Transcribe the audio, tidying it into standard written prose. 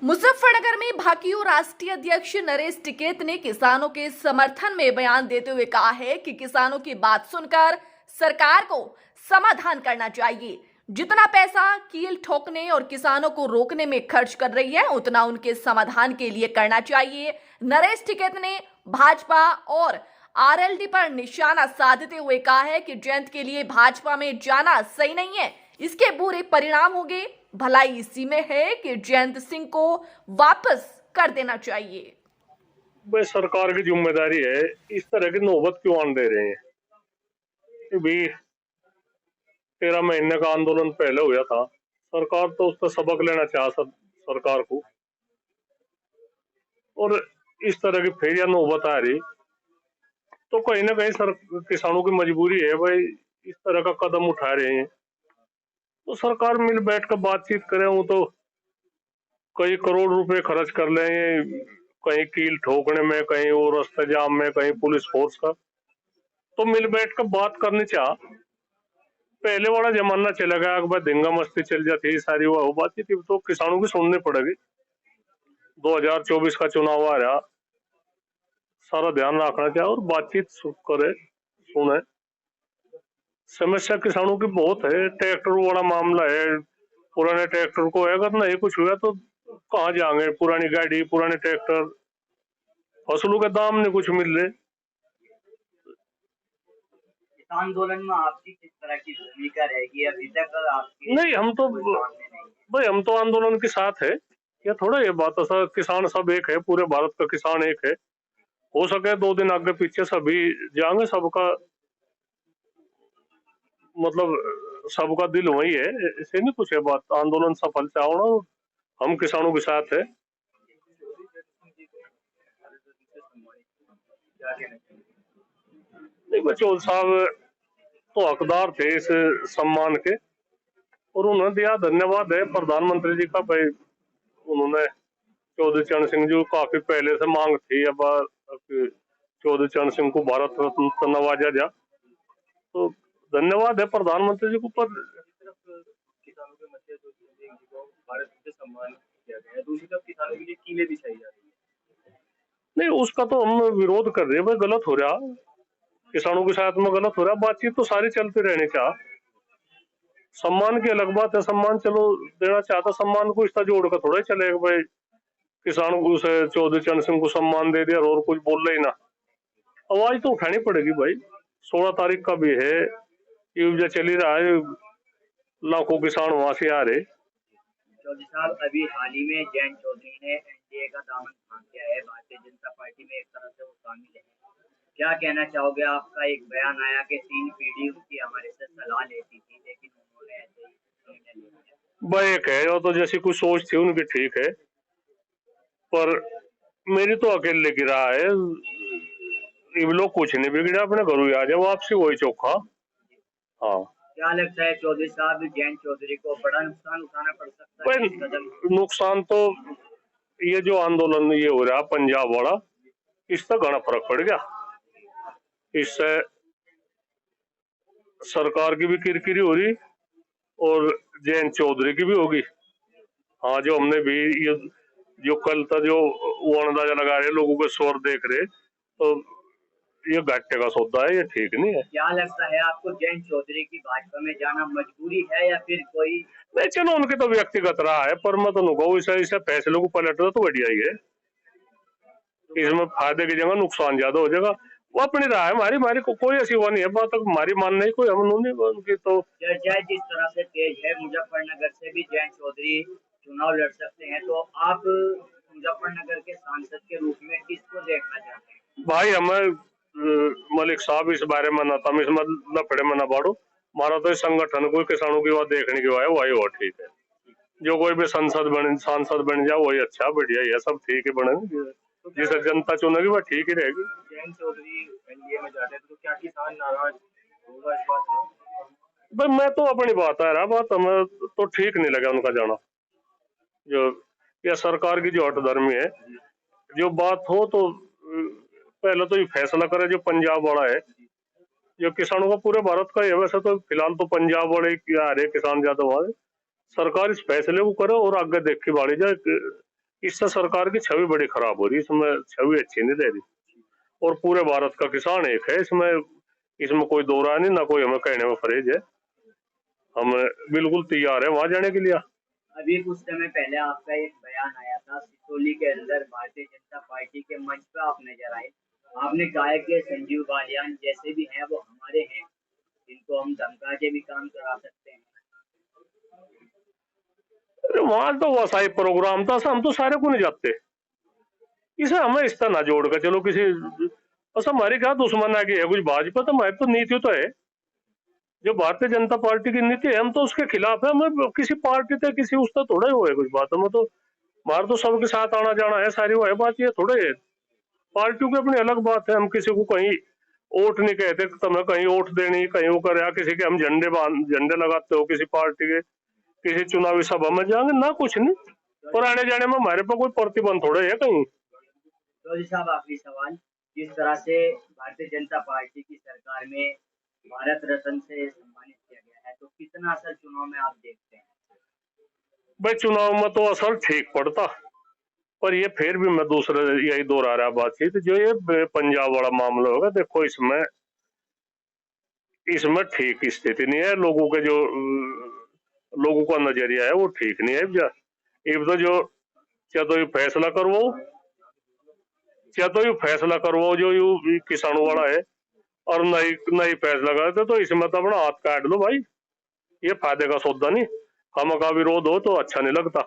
मुजफ्फरनगर में भाकियू राष्ट्रीय अध्यक्ष नरेश टिकैत ने किसानों के समर्थन में बयान देते हुए कहा है कि किसानों की बात सुनकर सरकार को समाधान करना चाहिए। जितना पैसा कील ठोकने और किसानों को रोकने में खर्च कर रही है, उतना उनके समाधान के लिए करना चाहिए। नरेश टिकैत ने भाजपा और आरएलडी पर निशाना साधते हुए कहा है कि जयंत के लिए भाजपा में जाना सही नहीं है, इसके बुरे परिणाम होंगे। भलाई इसी में है कि जयंत सिंह को वापस कर देना चाहिए। भाई सरकार की जिम्मेदारी है, इस तरह की नौबत क्यों आन दे रहे हैं। भी 13 महीने का आंदोलन पहले हुआ था, सरकार तो उसका सबक लेना चाह सरकार को, और इस तरह की फिर यह नौबत आ रही तो कहीं ना कहीं किसानों की मजबूरी है भाई, इस तरह का कदम उठा रहे हैं तो सरकार मिल बैठ कर बातचीत करे। वो तो कई करोड़ रुपए खर्च कर लेंगे, कहीं कील ठोकने में, कहीं वो रास्ते जाम में, कहीं पुलिस फोर्स का, तो मिल बैठ कर बात करनी चाह। पहले वाला जमाना चला गया, अकबर दंगा मस्ती चल जाती सारी, वो बातचीत तो किसानों की सुननी पड़ेगी। 2024 का चुनाव आ रहा, सारा ध्यान रखना चाहिए और बातचीत करे, सुने। समस्या किसानों की बहुत है, ट्रैक्टर वाला मामला है, पुराने ट्रैक्टर को अगर नहीं कुछ हुआ तो कहाँ जाएंगे, पुरानी गाड़ी, पुराने ट्रैक्टर, फसलों के दाम नहीं कुछ मिल रहे। आंदोलन में आपकी किस तरह की भूमिका रहेगी अभी तक? आपकी नहीं, हम तो भाई हम तो आंदोलन के साथ है। या थोड़ा ये बात है, किसान सब एक है, पूरे भारत का किसान एक है। हो सके 2 दिन आगे पीछे सभी जाएंगे, सबका मतलब सबका दिल वही है, ऐसे नहीं कुछ है बात। आंदोलन सफल चाहो, हम किसानों के साथ है। नहीं, बचौल साहब तो हकदार थे इस सम्मान के और उन्होंने दिया, धन्यवाद है प्रधानमंत्री जी का भाई। उन्होंने चौधरी चरण सिंह जी को काफी पहले से मांग थी, अब चौधरी चरण सिंह को भारत रत्न से नवाजा जा, तो धन्यवाद है प्रधानमंत्री जी को। पर किसानों के मध्य जो भारत से सम्मान किया गया है, दूसरी तरफ किसानों के लिए कीलें बिछाई जा रही है। नहीं, उसका तो हम विरोध कर रहे हैं भाई, गलत हो रहा, किसानों के साथ में गलत हो रहा। बातचीत तो सारी चलती रहनी चाहिए। सम्मान की अलग बात है, सम्मान चलो देना चाहता, सम्मान को इसका जोड़ कर थोड़ा चलेगा भाई। किसानों को से चौधरी चरण सिंह को सम्मान दे दिया और कुछ बोल रहे ही ना, आवाज तो उठानी पड़ेगी भाई। 16 तारीख का भी है, युवा चली रहा है, लाखों किसान वहां से आ रहे। चौधरी साहब, अभी हाल ही में जयंत चौधरी ने एनडीए का दामन थाम लिया है, भारतीय जनता पार्टी में एक तरह से वो शामिल है। क्या कहना चाहोगे? आपका एक बयान आया कि 3 पीढ़ी उनकी हमारे से सलाह लेती थी, लेकिन उन्होंने ऐसे ही निर्णय ले लिया। भाई एक है, वो तो जैसी कुछ सोच थी उनकी ठीक है, पर मेरी तो अकेले की रहा है। ये लोग कुछ नहीं बिगड़ा, अपने घरों ही आ जाए वापसी, वही चौखा। हाँ, क्या लगता है चौधरी साहब, जयंत चौधरी को बड़ा नुकसान उठाना पड़ सकता है इस कदम? नुकसान तो ये जो आंदोलन ये हो रहा पंजाब वाला, इससे घना फर्क पड़ गया। इससे सरकार की भी किरकिरी हो रही और जयंत चौधरी की भी होगी। हाँ, जो हमने भी ये जो कल था जो वो अंदाजा लगा रहे, लोगों के स्वर देख रहे, तो ये घाटे का सौदा है, ये ठीक नहीं है। क्या लगता है आपको, जयंत चौधरी की भाजपा में जाना मजबूरी है या फिर कोई? नहीं, चलो उनकी तो व्यक्तिगत रहा है, पर मैं तो नुको इसे फैसले को पलट दो तो बढ़िया ही है। इसमें फायदे की जगह नुकसान ज्यादा हो जाएगा। वो अपनी राय है, हमारी कोई ऐसी वो नहीं है बात, हमारी मानने की कोई हम नहीं उनकी। तो चर्चा जिस तरह से तेज है, मुजफ्फरनगर से भी जयंत चौधरी चुनाव लड़ सकते हैं, तो आप मुजफ्फरनगर के सांसद के रूप में किसको देखना चाहते हैं? भाई हमें मलिक साहब इस बारे में ना तम इसमें लफड़े में ना बाड़ो। हमारा तो इस संगठन को किसानों की बात देखने की वही हो, ठीक है। जो कोई भी सांसद बन जाए वही अच्छा, बढ़िया ही है, सब ठीक ही बने, जिसे जनता चुनेगी वह ठीक ही रहेगी। जयंत चौधरी एनडीए में जाते हैं तो क्या किसान नाराज होगा इस बात से? भाई मैं तो अपनी बात आ रहा, बात हमें तो ठीक नहीं लगा उनका जाना। जो या सरकार की जो हठधर्मी है, जो बात हो तो पहले तो ये फैसला करे जो पंजाब वाला है, जो किसानों का पूरे भारत का है। वैसे तो फिलहाल तो पंजाब वाले क्या आ रहे किसान ज्यादा वहां, सरकार इस फैसले को करे और आगे देख के बढ़ी जाए। इससे सरकार की छवि बड़ी खराब हो रही है, इसमें छवि अच्छी नहीं रह रही। और पूरे भारत का किसान एक है, इसमें इसमें कोई दो राय नहीं, ना कोई हमें कहने में फरेज है। हम बिल्कुल तैयार है वहां जाने के लिए। अभी कुछ समय पहले आपका एक बयान आया था सिसोली के अंदर, भारतीय जनता पार्टी के मंच पर आप नजर आए। आपने कहा कि संजीव बालियान जैसे भी हैं वो हमारे हैं, जिनको हम धमका के भी काम करा सकते हैं। अरे वहां तो वैसा ही प्रोग्राम था, हम तो सारे को नहीं जाते। इसे हमें इस तरह ना जोड़ कर चलो किसी, बस हमारी क्या दुश्मन है कि है कुछ भाजपा, तो हमारी तो नीति तो है, जो भारतीय जनता पार्टी की नीति है हम तो उसके खिलाफ है। हमें किसी पार्टी से किसी उससे थोड़ा ही हुआ है कुछ बात, हमें तो हमारा तो सबके साथ आना जाना है, सारी वो है बात, ये थोड़े है। पार्टियों की अपनी अलग बात है, हम किसी को कहीं वोट नहीं कहते, तुम्हें कहीं वोट देनी कहीं वो करे, या किसी के हम झंडे लगाते हो किसी पार्टी के, किसी चुनावी सभा में जाएंगे ना, कुछ नहीं। पर आने जाने में हमारे पर कोई प्रतिबंध थोड़े है कहीं। चौधरी साहब, आखिरी सवाल, जिस तरह से भारतीय जनता पार्टी की सरकार में भारत रत्न से सम्मानित किया गया है, तो कितना असर चुनाव में आप देखते हैं? भाई चुनाव में तो असर ठीक पड़ता, पर ये फिर भी मैं दूसरे यही दोहरा रहा बातचीत, जो ये पंजाब वाला मामला होगा, देखो इसमें इसमें ठीक स्थिति नहीं है। लोगों के जो लोगों का नजरिया है वो ठीक नहीं है। अब तो जो चाहे तो ये फैसला करवाओ जो यू किसानों वाला है, और नहीं फैसला करते तो इसमें तो अपना हाथ काट लो भाई, ये फायदे का सौदा नहीं। हम का विरोध हो तो अच्छा नहीं लगता।